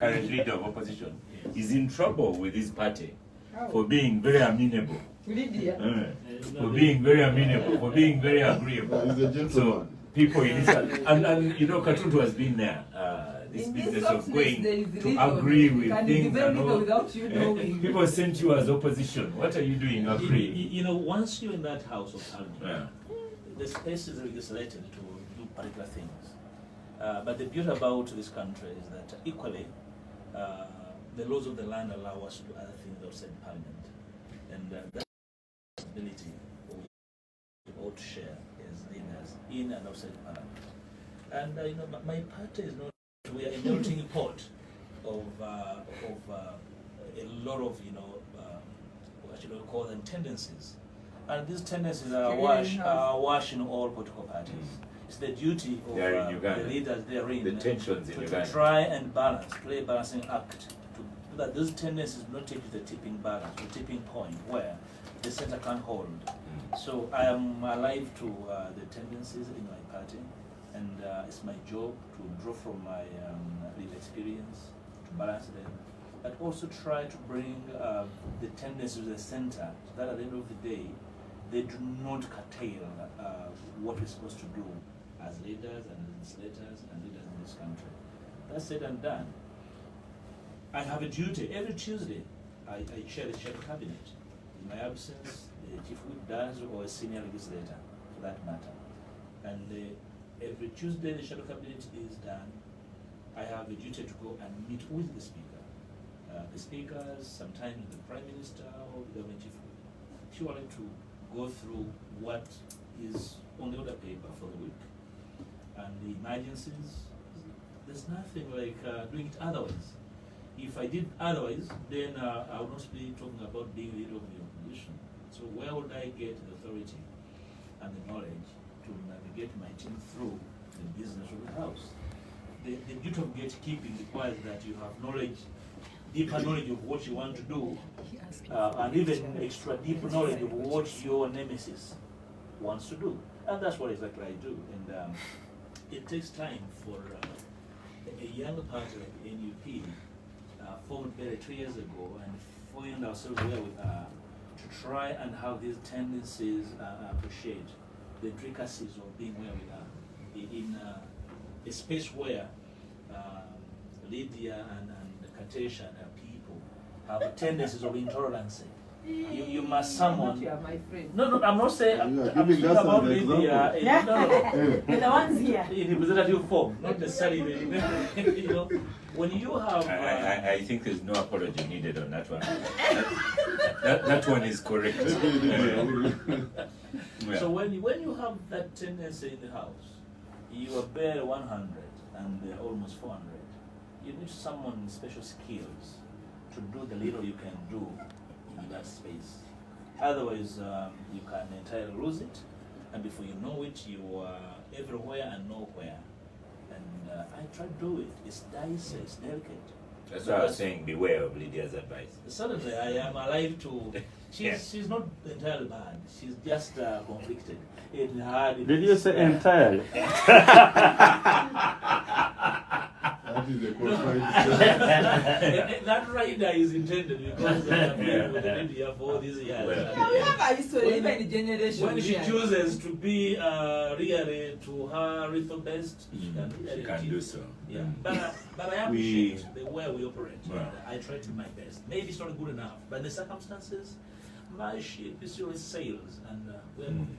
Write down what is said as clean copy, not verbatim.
current leader of opposition, is in trouble with his party for being very amenable. For being very amenable, for being very agreeable. He's a gentleman. So people in this, and you know, Katuntu has been there. This business of going to agree with things and all. Without you knowing. People sent you as opposition. What are you doing agreeing? You know, once you're in that house of Parliament, the space is legislated to do particular things. But the beauty about this country is that equally, the laws of the land allow us to do other things outside Parliament. And that responsibility we ought to share as leaders in and outside Parliament. And you know, my party is not, we are a melting pot of a lot of, you know, what you call them tendencies. And these tendencies are awash in all political parties. It's the duty of the leaders therein to try and balance, play a balancing act, to that those tendencies do not take you to the tipping balance, the tipping point where the center can't hold. So I am alive to the tendencies in my party, and it's my job to draw from my lived experience, to balance them, but also try to bring the tendencies to the center, so that at the end of the day, they do not curtail what we're supposed to do as leaders and legislators and leaders in this country. That's said and done. I have a duty. Every Tuesday, I chair the shadow cabinet. In my absence, the chief whip does, or a senior legislator, for that matter. And every Tuesday, the shadow cabinet is done. I have a duty to go and meet with the speaker. The speakers, sometimes the prime minister or the government chief whip, purely to go through what is on the order paper for the week. And the emergencies, there's nothing like doing it otherwise. If I did otherwise, then I would not be talking about being leader of the opposition. So where would I get the authority and the knowledge to navigate my team through the business of the house? The duty of gatekeeping requires that you have knowledge, deeper knowledge of what you want to do, and even extra deep knowledge of what your nemesis wants to do. And that's what exactly I do. And it takes time for a young party like NUP, formed barely 2 years ago, and find ourselves where we are, to try and have these tendencies appreciate the intricacies of being where we are in a space where Lydia and Katesh and people have tendencies of intolerance. You must summon. You are my friend. No, I'm not saying. I'm talking about Lydia. The ones here. In representative form, not necessarily. You know, when you have. I think there's no apology needed on that one. that one is correct. So when you have that tendency in the house, you are bare 100 and they're almost 400. You need someone with special skills to do the little you can do in that space. Otherwise, you can entirely lose it, and before you know it, you are everywhere and nowhere. And I try to do it. It's dicey, it's delicate. That's why I was saying beware of Lydia's advice. Suddenly, I am alive to. She's not entirely bad. She's just conflicted. Did you say entirely? That is a That rider is intended because I've been with Lydia for all these years. We have a history, even the generation. When she chooses to be really to her rhythm based, she can do so. Yeah, but I appreciate the way we operate. I try to do my best. Maybe it's not good enough, but the circumstances, my ship is still sails, and we're moving.